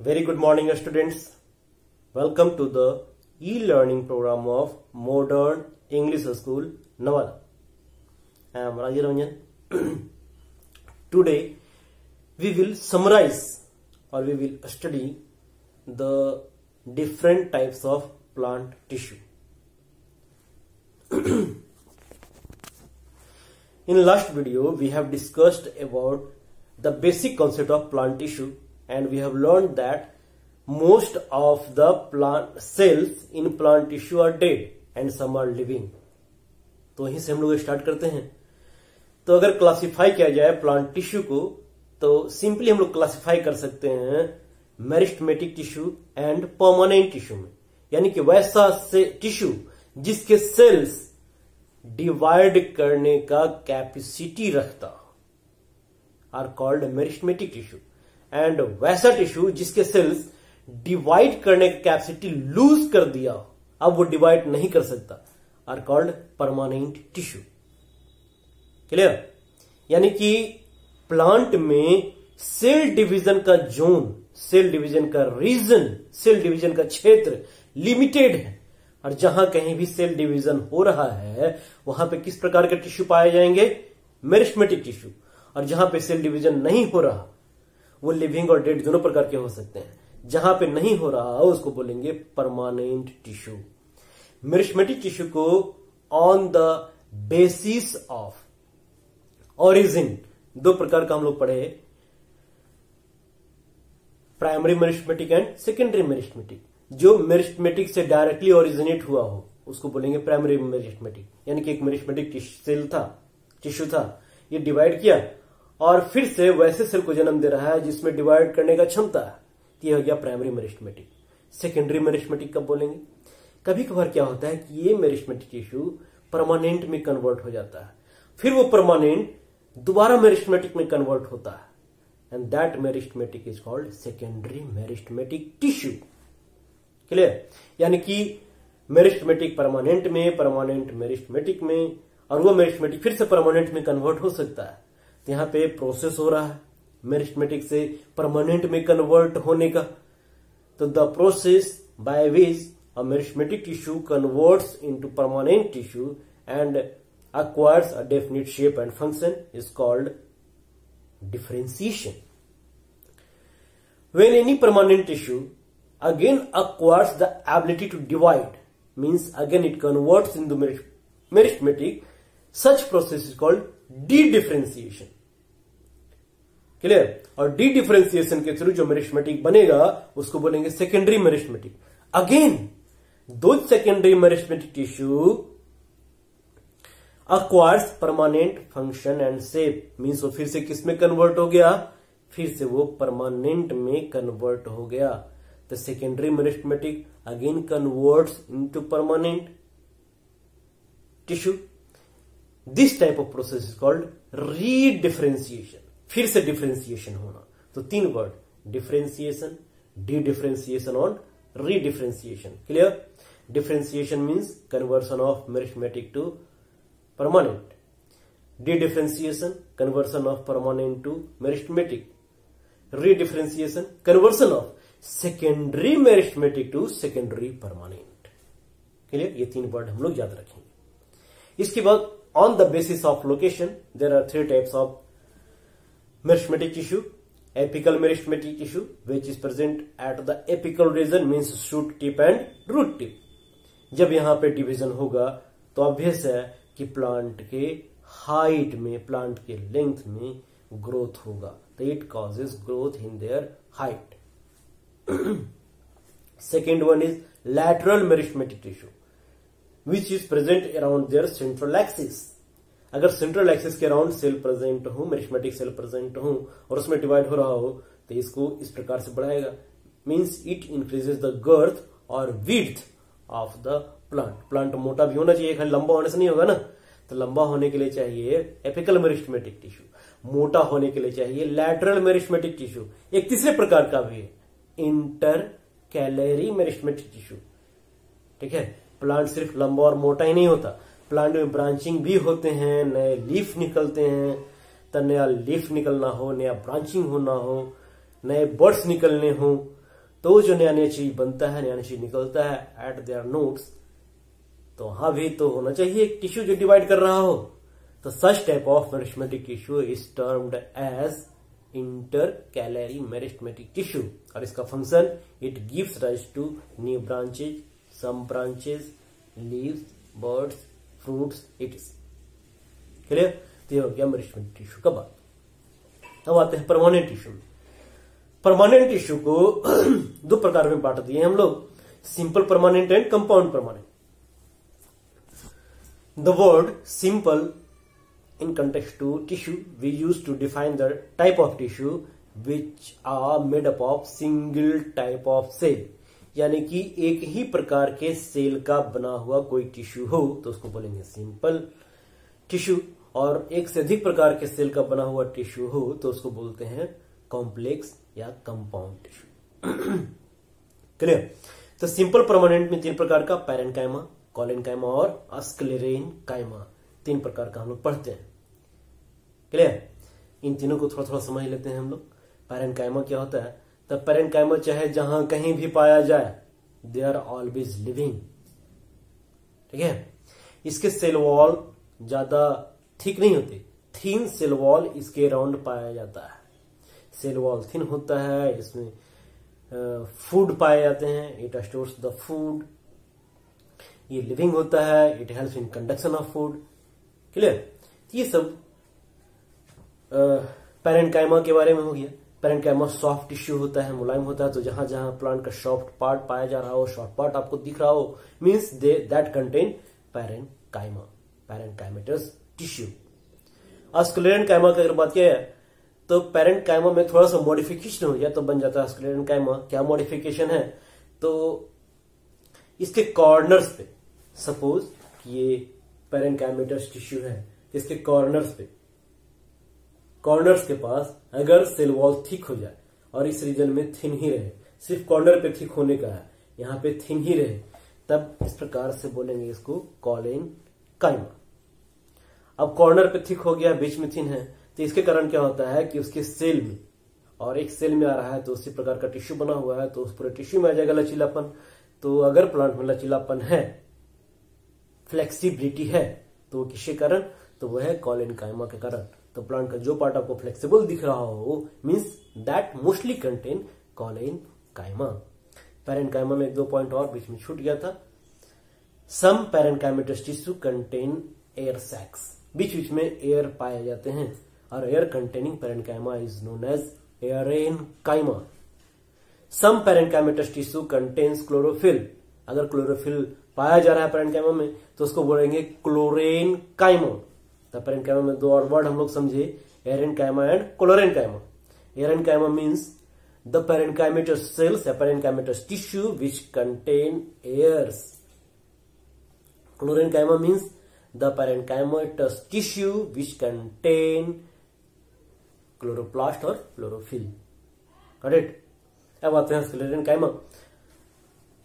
Very good morning, students. Welcome to the e-learning program of Modern English School, Nevada. I am Rajaranjan. Today, we will summarize or we will study the different types of plant tissue. In last video, we have discussed about the basic concept of plant tissue, and we have learned that most of the plant cells in plant tissue are dead and some are living. तो वहीं से हम लोग start करते हैं. तो अगर classify किया जाए प्लांट टिश्यू को, तो सिंपली हम लोग क्लासिफाई कर सकते हैं meristematic tissue and permanent tissue में. यानी कि वैसा से टिश्यू जिसके सेल्स डिवाइड करने का कैपेसिटी रखता are called meristematic tissue, and वैसा टिश्यू जिसके सेल्स डिवाइड करने का कैपेसिटी लूज कर दिया, अब वो डिवाइड नहीं कर सकता, are called permanent tissue. Clear? यानी कि प्लांट में सेल डिवीजन का जोन, सेल डिवीजन का रीजन, सेल डिवीजन का क्षेत्र लिमिटेड है, और जहां कहीं भी सेल डिवीजन हो रहा है वहां पे किस प्रकार के टिश्यू पाए जाएंगे? Meristematic tissue. और जहां पे सेल डिवीजन नहीं हो रहा वो लिविंग और डेड दोनों प्रकार के हो सकते हैं. जहां पे नहीं हो रहा उसको बोलेंगे परमानेंट टिश्यू. मेरिस्टेमेटिक टिश्यू को on the basis of origin, दो प्रकार का हम लोग पढ़े, primary meristematic and secondary meristematic. जो मेरिस्टेमेटिक से डायरेक्टली ओरिजिनेट हुआ हो उसको बोलेंगे प्राइमरी मेरिस्टेमेटिक. यानी कि एक मेरिस्टेमेटिक सेल था, टिश्यू था, ये डिवाइड किया और फिर से वैसे सेल को जन्म दे रहा है जिसमें डिवाइड करने का क्षमता है, ये हो गया प्राइमरी मेरिस्टेमेटिक. सेकेंडरी मेरिस्टेमेटिक कब बोलेंगे? कभी कभार क्या होता है कि ये मेरिस्टेमेटिक टिश्यू परमानेंट में कन्वर्ट हो जाता है, फिर वो परमानेंट दोबारा मेरिस्टेमेटिक में कन्वर्ट होता है, and that meristematic is called secondary meristematic tissue. Clear? यानी कि मेरिस्टेमेटिक परमानेंट में, परमानेंट मेरिस्टेमेटिक में, और वो मेरिस्टेमेटिक फिर से परमानेंट में कन्वर्ट हो सकता है. तो यहां पे प्रोसेस हो रहा है मेरिस्टेमेटिक से परमानेंट में कन्वर्ट होने का. तो the process by which a meristematic tissue converts into permanent tissue and acquires a definite shape and function is called differentiation. When any permanent tissue again acquires the ability to divide, means again it converts into meristematic, such process is called de-differentiation. Clear? और de-differentiation के through जो meristematic बनेगा उसको बोलेंगे secondary meristematic. Again दो secondary meristematic tissue acquires permanent function and shape, means वो फिर से किस में कन्वर्ट हो गया? फिर से वो परमानेंट में कन्वर्ट हो गया. The secondary meristematic again converts into permanent tissue. This type of process is called redifferentiation. फिर से डिफरेंशिएशन होना. तो तीन वर्ड, डिफरेंशिएशन, डी-डिफरेंशिएशन और redifferentiation. Clear? Differentiation means conversion of meristematic to permanent. De-differentiation, conversion of permanent to meristematic. Redifferentiation, conversion of secondary meristematic to secondary permanent. Clear? ये तीन word हम लोग याद रखेंगे. इसके बाद on the basis of location there are three types of meristematic tissue. Apical meristematic tissue which is present at the apical region, means shoot tip and root tip. जब यहां पे डिवीजन होगा तो ऑब्वियस है कि प्लांट के height में, plant के लेंथ में ग्रोथ होगा. तो it causes growth in their height. Second one is lateral meristematic tissue which is present around their central axis. अगर सेंट्रल एक्सिस के अराउंड सेल प्रेजेंट हो, मेरिस्टेमेटिक सेल प्रेजेंट हो और उसमें डिवाइड हो रहा हो तो इसको इस प्रकार से बढ़ाएगा. Means it increases the girth और width of the plant. Plant मोटा भी होना चाहिए, खाली लंबा होने से नहीं होगा ना. तो लंबा होने के लिए चाहिए एपिकल मेरिस्टेमेटिक टिश्यू, मोटा होने के लिए चाहिए लैटरल मेरिस्टेमेटिक टिश्यू. एक तीसरे प्रकार का भी है, इंटर कैलरी मेरिस्टेमेटिक टिश्यू. ठीक है? प्लांट सिर्फ लंबा और मोटा ही नहीं होता, प्लांट में ब्रांचिंग भी होते हैं, नए लीफ निकलते हैं. तो नया लीफ निकलना हो, नया ब्रांचिंग होना हो, नए बर्ड्स निकलने हो, तो जो नया नया चीज बनता है, नया नया चीज निकलता है एट देयर नोट्स, तो वहां भी तो होना चाहिए एक टिश्यू जो डिवाइड कर रहा हो। तो such type of meristematic tissue is termed as intercalary meristematic tissue, और इसका function it gives rise to new branches, some branches, leaves, buds, fruits, it is clear. तो ये हो गया मेरिस्टेमेटिक टिश्यू का बात। अब आते हैं परमानेंट टिश्यू में। परमानेंट टिश्यू को दो प्रकार में बांट दिए हम लोग, simple permanent and compound permanent. The word simple in context to tissue we use to define the type of tissue which are made up of single type of cell, यानी कि एक ही प्रकार के सेल का बना हुआ कोई टिश्यू हो तो उसको बोलेंगे सिंपल टिश्यू, और एक से अधिक प्रकार के सेल का बना हुआ टिश्यू हो तो उसको बोलते हैं कॉम्प्लेक्स या कंपाउंड टिश्यू। क्लियर। तो सिंपल परमानेंट में तीन प्रकार का, पैरेन्काइमा, कॉलेनकाइमा और स्क्लेरेनकाइमा, तीन प्रकार का हम लोग पढ़ते हैं। क्लियर। इन तीनों को थोड़ा थोड़ा समझ लेते हैं हम लोग। पैरेन्काइमा क्या होता है? तो पैरेन्काइमा चाहे जहां कहीं भी पाया जाए, दे आर ऑलवेज लिविंग। ठीक है। इसके सेल वॉल ज्यादा थिक नहीं होते, थिन सेल वॉल इसके अराउंड पाया जाता है। सेल वॉल थिन होता है, इसमें फूड पाए जाते हैं, इट स्टोर्स द फूड। ये लिविंग होता है, it helps in conduction of food. Clear. ये सब पैरेन्काइमा के बारे में हो गया। पैरेन्काइमा सॉफ्ट टिश्यू होता है, मुलायम होता है, तो जहां जहां प्लांट का सॉफ्ट पार्ट पाया जा रहा हो, सॉफ्ट पार्ट आपको दिख रहा हो, means that contain parenchyma, parenchymatous tissue. Sclerenchyma की अगर बात किया है तो पैरेन्काइमा में थोड़ा सा मॉडिफिकेशन हो गया तो बन जाता है स्क्लेरेनकाइमा। क्या मॉडिफिकेशन है? तो इसके कॉर्नर्स पे, सपोज ये पैरेन्काइमेटस टिश्यू है, इसके कॉर्नर्स पे, कॉर्नर्स के पास अगर सेल वॉल थिक हो जाए और इस रीजन में थिन ही रहे, सिर्फ कॉर्नर पे थिक होने का है, यहाँ पे थिन ही रहे, तब इस प्रकार से बोलेंगे इसको कॉलेनकाइमा। अब कॉर्नर पे थिक हो गया, बीच में थिन है, तो इसके कारण क्या होता है कि उसके सेल में, और एक सेल में आ रहा है तो उसी प्रकार का टिश्यू बना हुआ है, तो उस पूरे टिश्यू में आ जाएगा लचीलापन। तो अगर प्लांट में लचीलापन है, फ्लेक्सिबिलिटी है, तो वो किसके कारण? तो वो है कॉलेनकाइमा के कारण। तो प्लांट का जो पार्ट आपको फ्लेक्सिबल दिख रहा हो, means that mostly contain collenchyma. Parenchyma में एक दो पॉइंट और बीच में छूट गया था। Some parenchymatous tissue contain air sacs, बीच बीच में एयर पाए जाते हैं, और air containing parenchyma is known as aerenchyma. Some parenchymatous tissue contains chlorophyll, अगर क्लोरोफिल पाया जा रहा है पैरेन्काइमा में तो उसको बोलेंगे क्लोरेनकाइमा। तो पैरेन्काइमा में दो और वर्ड हम लोग समझे, aerenchyma and chlorenchyma. Aerenchyma means the parenchymatous cells या parenchymatous tissue which contain airs. Chlorenchyma means the parenchymatous tissue which contain chloroplast or chlorophyll. Got it? अब आते हैं स्क्लेरेनकाइमा।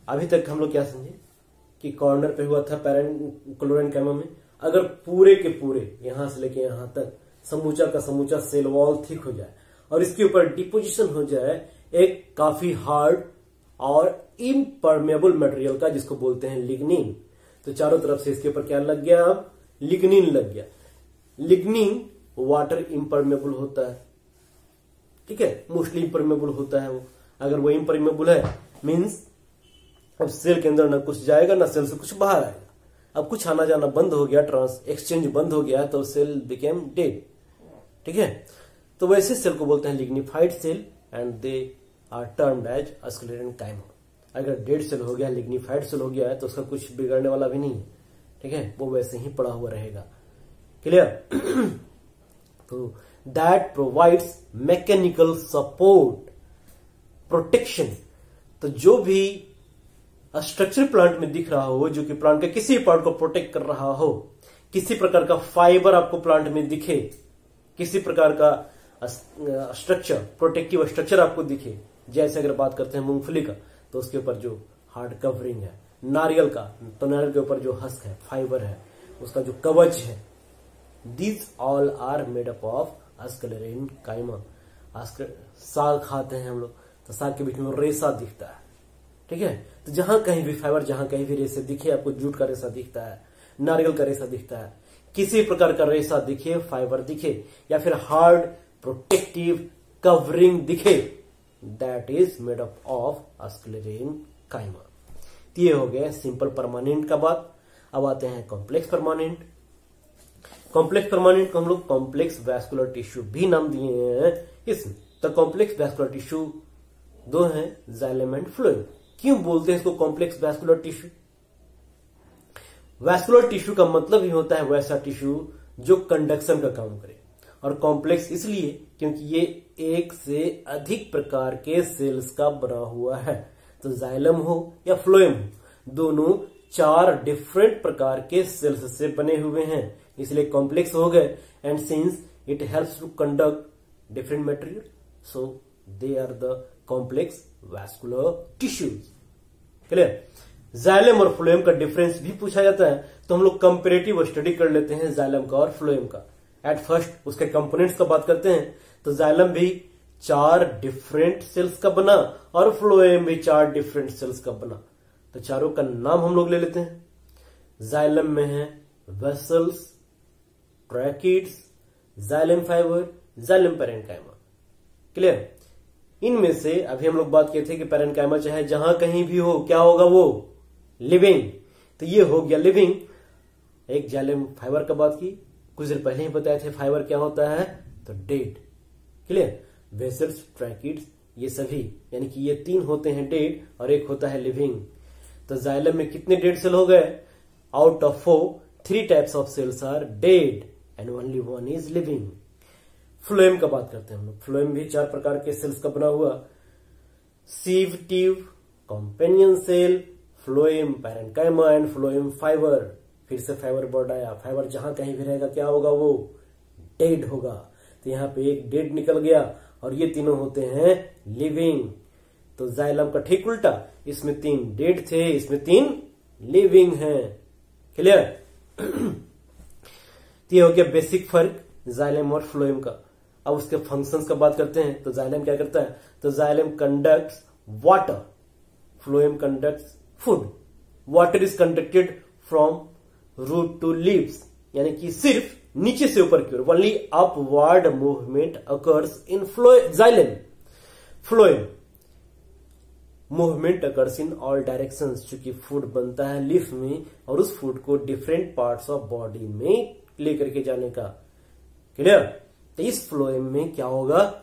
अभी तक हम लोग क्या समझे कि कॉर्नर पे हुआ था क्लोरेनकाइमा में, अगर पूरे के पूरे यहां से लेके यहां तक समूचा का समूचा सेल वॉल थिक हो जाए और इसके ऊपर डिपोजिशन हो जाए एक काफी हार्ड और इम्परमेबल मटेरियल का, जिसको बोलते हैं लिग्निन, तो चारों तरफ से इसके ऊपर क्या लग गया? अब लिग्निन लग गया। लिग्निन वाटर इम्परमेबल होता है, ठीक है, मोस्टली इम्परमेबल होता है वो। अगर वो इम्परमेबल है मीन्स अब सेल के अंदर ना कुछ जाएगा ना सेल से कुछ बाहर आएगा। अब कुछ आना जाना बंद हो गया, ट्रांस एक्सचेंज बंद हो गया, तो सेल बिकेम डेड। ठीक है, तो वैसे सेल को बोलते हैं lignified cell and they are termed as sclerenchyma. अगर डेड सेल हो गया, लिग्निफाइड सेल हो गया है, तो उसका कुछ बिगड़ने वाला भी नहीं है। ठीक है, वो वैसे ही पड़ा हुआ रहेगा। क्लियर? तो that provides mechanical support, protection. तो जो भी स्ट्रक्चर प्लांट में दिख रहा हो, जो कि प्लांट के किसी पार्ट को प्रोटेक्ट कर रहा हो, किसी प्रकार का फाइबर आपको प्लांट में दिखे, किसी प्रकार का स्ट्रक्चर, प्रोटेक्टिव स्ट्रक्चर आपको दिखे, जैसे अगर बात करते हैं मूंगफली का तो उसके ऊपर जो हार्ड कवरिंग है, नारियल का तो नारियल के ऊपर जो हस्क है, फाइबर है, उसका जो कवच है, these all are made up of sclerenchyma. साग खाते हैं हम लोग, तो साग के बीच में रेशा दिखता है, ठीक है। तो जहां कहीं भी फाइबर, जहां कहीं भी रेशे दिखे, आपको जूट का रेशा दिखता है, नारियल का रेशा दिखता है, किसी प्रकार का रेशा दिखे, फाइबर दिखे, या फिर हार्ड प्रोटेक्टिव कवरिंग दिखे, that is made up of sclerenchyma. ये हो गया सिंपल परमानेंट का बात। अब आते हैं कॉम्प्लेक्स परमानेंट। कॉम्प्लेक्स परमानेंट को हम लोग कॉम्प्लेक्स वैस्कुलर टिश्यू भी नाम दिए हैं इसमें। तो कॉम्प्लेक्स वैस्कुलर टिश्यू दो हैं, जाइलम एंड फ्लोएम। क्यों बोलते हैं इसको complex vascular tissue? Vascular tissue का मतलब ही होता है वैसा टिश्यू जो कंडक्शन का काम करे, और कॉम्प्लेक्स इसलिए क्योंकि ये एक से अधिक प्रकार के सेल्स का बना हुआ है। तो जाइलम हो या फ्लोएम हो, दोनों 4 डिफरेंट प्रकार के सेल्स से बने हुए हैं, इसलिए कॉम्प्लेक्स हो गए। And since it helps to conduct different material, so they are the complex vascular tissues. Clear? Xylem और फ्लोएम का डिफरेंस भी पूछा जाता है, तो हम लोग कंपेरेटिव स्टडी कर लेते हैं जाइलम का और फ्लोएम का। एट फर्स्ट उसके कंपोनेंट्स का बात करते हैं, तो जाइलम भी 4 डिफरेंट सेल्स का बना और फ्लोएम भी 4 डिफरेंट सेल्स का बना। तो चारों का नाम हम लोग ले लेते हैं। जाइलम में है vessels, tracheids, xylem fibre, xylem parenchyma. Clear? इनमें से अभी हम लोग बात किए थे कि पैरेन्काइमा चाहे जहां कहीं भी हो, क्या होगा वो? लिविंग। तो ये हो गया लिविंग। एक जाइलम फाइबर का बात की, कुछ देर पहले ही बताए थे फाइबर क्या होता है, तो डेड। क्लियर? वेसल्स, ट्रैकिड्स, ये सभी यानी कि ये 3 होते हैं डेड और एक होता है लिविंग। तो जाइलम में कितने डेड सेल हो गए? Out of 4, 3 types of cells are dead and only 1 is living. Phloem का बात करते हैं हम लोग। फ्लोएम भी 4 प्रकार के सेल्स का बना हुआ, sieve tube, companion cell, phloem parenchyma and phloem fibre. फिर से फाइबर वर्ड आया, फाइबर जहां कहीं भी रहेगा क्या होगा? वो डेड होगा। तो यहां पे एक डेड निकल गया और ये तीनों होते हैं लिविंग। तो जाइलम का ठीक उल्टा, इसमें 3 डेड थे, इसमें 3 लिविंग हैं। क्लियर? तो ये हो गया बेसिक फर्क जाइलम और फ्लोएम का। अब उसके फंक्शंस का बात करते हैं। तो जाइलम क्या करता है? तो xylem conducts water, phloem conducts food. Water is conducted from root to leaves, यानी कि सिर्फ नीचे से ऊपर की ओर, only upward movement occurs in xylem. Phloem movement occurs in all directions, चूंकि फूड बनता है लीफ में और उस फूड को डिफरेंट पार्ट्स ऑफ बॉडी में लेकर के जाने का। क्लियर? तो इस फ्लोएम में क्या होगा?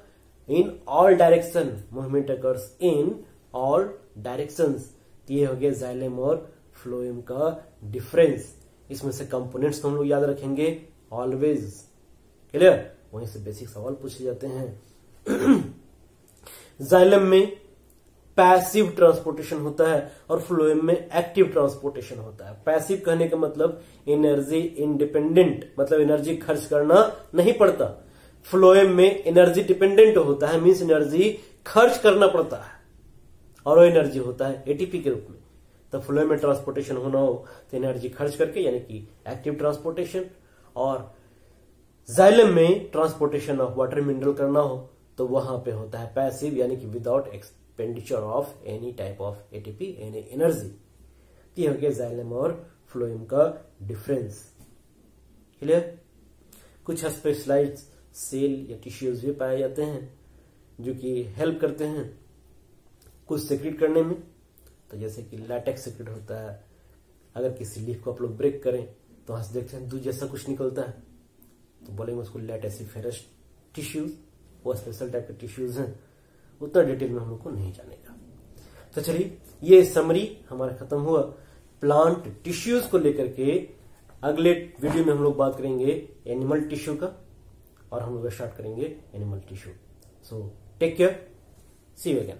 In all direction, movement occurs in all directions. ये हो गया जाइलम और फ्लोएम का डिफरेंस। इसमें से कंपोनेंट्स को हम लोग याद रखेंगे ऑलवेज। क्लियर? वहीं से बेसिक सवाल पूछे जाते हैं। जाइलम में पैसिव ट्रांसपोर्टेशन होता है और फ्लोएम में एक्टिव ट्रांसपोर्टेशन होता है। पैसिव कहने का मतलब एनर्जी इंडिपेंडेंट, मतलब एनर्जी खर्च करना नहीं पड़ता। फ्लोएम में एनर्जी डिपेंडेंट होता है, मीन्स एनर्जी खर्च करना पड़ता है, और वो एनर्जी होता है एटीपी के रूप में। तो फ्लोएम में ट्रांसपोर्टेशन होना हो तो एनर्जी खर्च करके, यानी कि एक्टिव ट्रांसपोर्टेशन, और जाइलम में ट्रांसपोर्टेशन ऑफ वाटर मिनरल करना हो तो वहां पे होता है पैसिव, यानी कि without expenditure of any type of ATP, any energy. ये हो गया जाइलम और फ्लोएम का डिफरेंस। क्लियर? कुछ स्पेशलाइज्ड सेल या टिश्यूज भी पाए जाते हैं जो कि हेल्प करते हैं कुछ सेक्रेट करने में। तो जैसे कि लैटेक्स सेक्रेट होता है, अगर किसी लीफ को आप लोग ब्रेक करें तो वहां से देखते हैं दूध जैसा कुछ निकलता है, तो बोलेंगे उसको लैटेसिफेरस टिश्यूज। वो स्पेशल टाइप के टिश्यूज हैं, उतना डिटेल में हम लोग को नहीं जानेगा। तो चलिए, ये समरी हमारा खत्म हुआ प्लांट टिश्यूज को लेकर के। अगले वीडियो में हम लोग बात करेंगे एनिमल टिश्यू का, और हम लोग स्टार्ट करेंगे animal tissue. So take care, see you again.